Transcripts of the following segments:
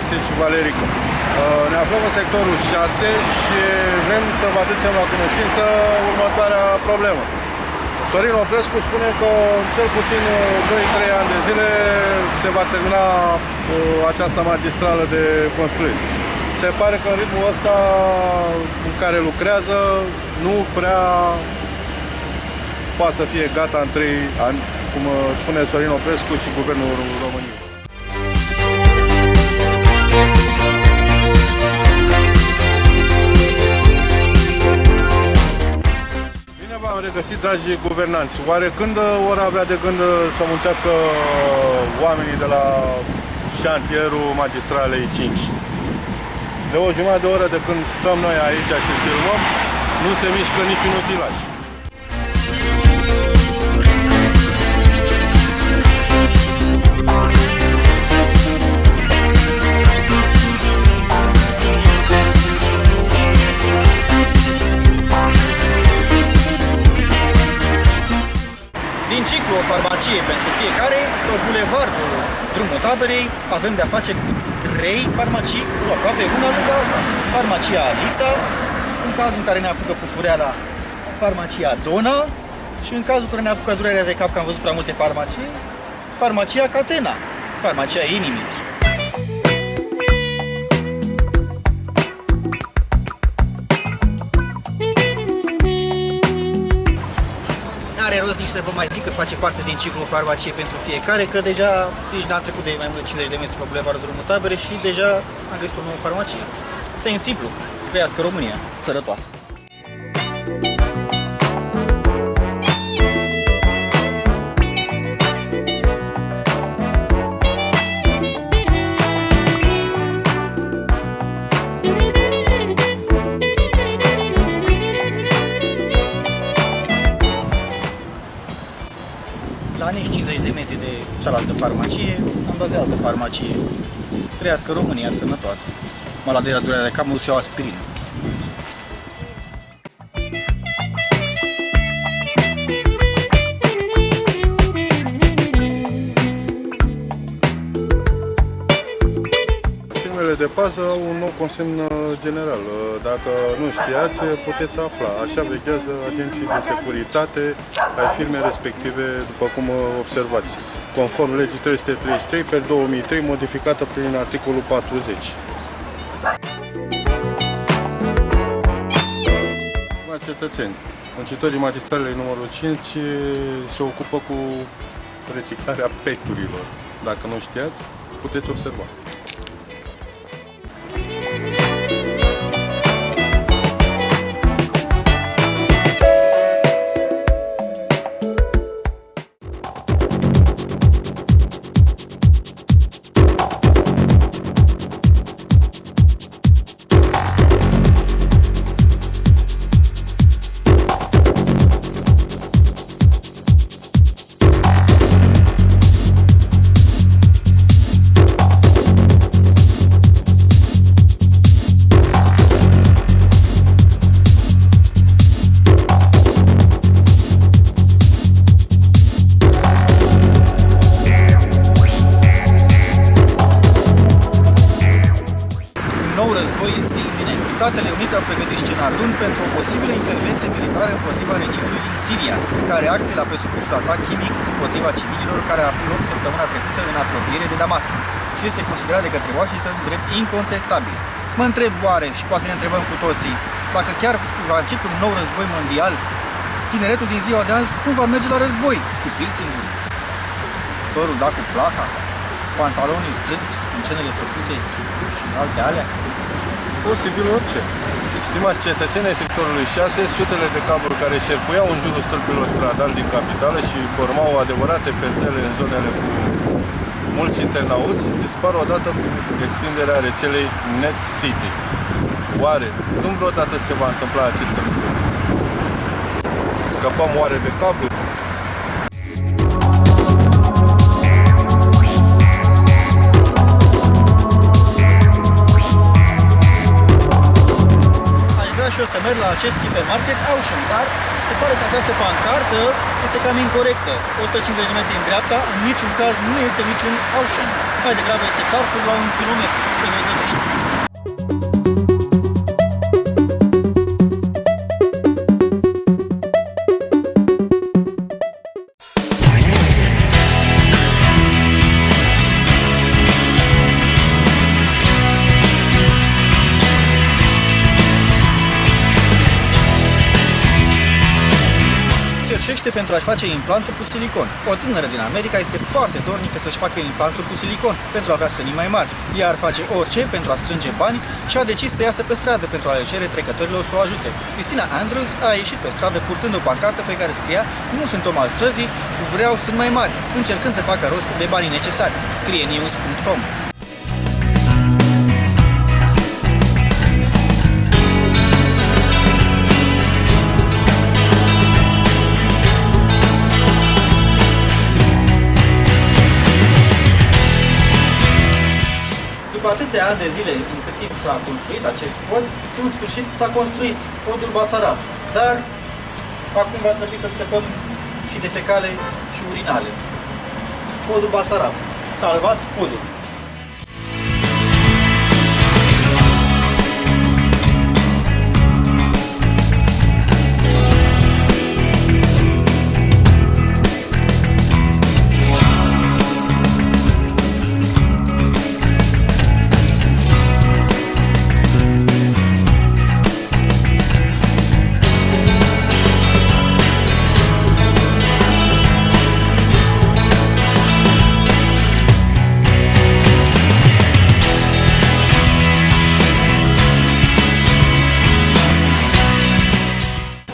Alexei și Valerico. Ne aflăm în sectorul 6 și vrem să vă aducem la cunoștință următoarea problemă. Sorin Oprescu spune că cel puțin 2-3 ani de zile se va termina această magistrală de construit. Se pare că în ritmul ăsta în care lucrează nu prea poate să fie gata în 3 ani, cum spune Sorin Oprescu și Guvernul României. Bine v-am regăsit, dragi guvernanți. Oare când vor avea de gând să muncească oamenii de la șantierul magistralei 5? De o jumătate de oră de când stăm noi aici și filmăm, nu se mișcă niciun utilaj. Din ciclu o farmacie pentru fiecare, pe bulevardul Drumul Taberei avem de-a face cu 3 farmacii, aproape una lângă alta. Farmacia Alisa, în cazul în care ne apucă cu fureala, farmacia Dona și în cazul în care ne apucă durerea de cap, că am văzut prea multe farmacii, farmacia Catena, farmacia Inimii. Are rost nici să vă mai zic că face parte din ciclul farmacie pentru fiecare, că deja nici n-am trecut de mai mult de 50 de metri pe bulevardul Drumul Taberei și deja am găsit o nouă farmacie. E simplu, trăiască România, sărătoasă! La nici 50 de metri de cealaltă farmacie, am dat de altă farmacie. Trăiască România, sănătoasă. Mă la de la durerea de cap, mă duc să iau aspirină. Firmele de pază au un nou consemn general. Dacă nu știați, puteți afla. Așa veghează agenții de securitate ai firmei respective, după cum observați, conform legii 333/2003, modificată prin articolul 40. Cetățeni, muncitorii magistralei numărul 5 se ocupă cu reciclarea peturilor. Dacă nu știați, puteți observa. Statele Unite au pregătit scenariul pentru o posibilă intervenție militară împotriva regimului din Siria, ca reacție la presupusul atac chimic împotriva civililor care a avut loc săptămâna trecută în apropiere de Damasc și este considerat de către Washington drept incontestabil. Mă întreb oare, și poate ne întrebăm cu toții, dacă chiar va începe un nou război mondial, tineretul din ziua de azi cum va merge la război? Cu piercing-uri, părul dat cu placa, pantalonii strânți, sprâncenele făcute și alte alea? Posibil orice. Stimați cetățeni ai sectorului 6, sutele de cabluri care șerpuiau în jurul stâlpilor stradali din capitală și formau adevărate perdele în zonele cu mulți internauți, dispar odată cu extinderea rețelei Net City. Oare, când vreodată se va întâmpla aceste lucruri? Scăpăm oare de cabluri? și eu să merg la acest hipermarket Auchan, dar se pare că această pancartă este cam incorrectă. 150 de metri în dreapta, în niciun caz nu este niciun Auchan. Mai degrabă este Carrefour la 1 kilometru, pe Năzăvești. Cerșește pentru a-și face implanturi cu silicon. O tânără din America este foarte dornică să-și facă implanturi cu silicon pentru a avea sânii mai mari. Ea ar face orice pentru a strânge bani și a decis să iasă pe stradă pentru a le cere trecătorilor să o ajute. Cristina Andrews a ieșit pe stradă purtând o pancartă pe care scria: "Nu sunt om al străzii, vreau sâni mai mari", încercând să facă rost de banii necesari, scrie news.com. După atâția ani de zile în cât timp s-a construit acest pod, în sfârșit s-a construit podul Basarab. Dar acum va trebui să scăpăm și de fecale și urinale. Podul Basarab. Salvați podul!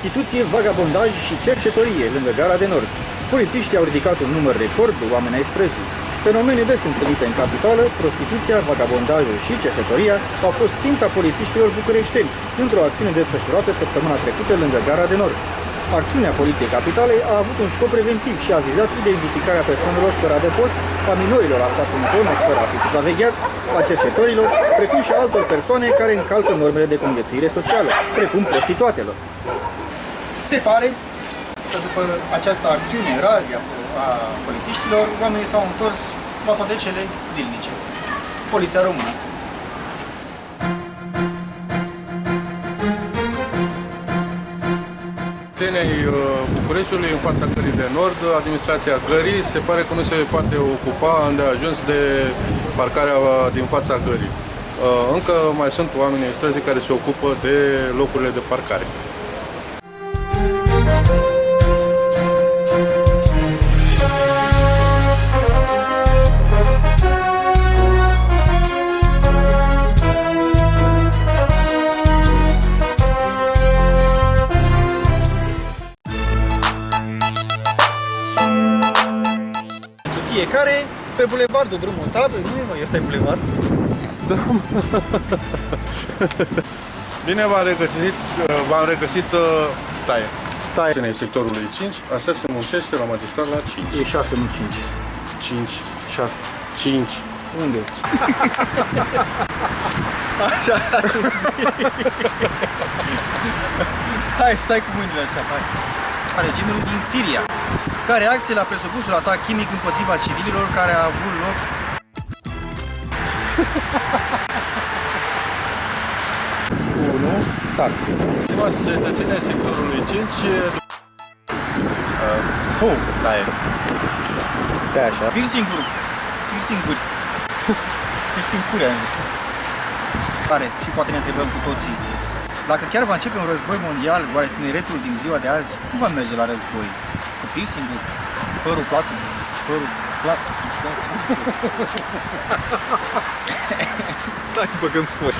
Prostituție, vagabondaj și cercetorie lângă Gara de Nord. Polițiștii au ridicat un număr record de oameni ai străzii. Fenomene des întâlnite în capitală, prostituția, vagabondajul și cercetoria au fost ținta polițiștilor bucureșteni într-o acțiune desfășurată săptămâna trecută lângă Gara de Nord. Acțiunea Poliției Capitalei a avut un scop preventiv și a vizat identificarea persoanelor fără adăpost, a minorilor aflați în zonă fără a fi supravegheați, a cercetorilor, precum și altor persoane care încalcă normele de conviețuire socială, precum prostituatelor. Se pare că după această acțiune, razia a polițiștilor, oamenii s-au întors la toate cele zilnice. Poliția Română. Țenei Bucureștiului, în fața Gării de Nord, administrația Gării se pare că nu se poate ocupa îndeajuns de parcarea din fața Gării. Încă mai sunt oameni în străzi care se ocupă de locurile de parcare. Fiecare pe bulevardul Drumul Taberei, nu este bulevard. Bine v-am regăsit taie. Sectorului 5, așa se muncește la magistrat la 5. E 6, nu 5. 5. 6. 5. Unde? Așa. Hai, stai cu mâinile așa, hai. A regimului din Siria, ca reacție la presupusul atac chimic împotriva civililor care a avut loc. Start. Stimați cetățeni ai sectorului 5, taie. Da, așa. Piercing-uri, am zis. Pare, și poate ne întrebăm cu toții, dacă chiar va începe un război mondial, oare tineretul din ziua de azi cum va merge la război? Cu piercing-uri? Părul plat? Hai, băgăm furi.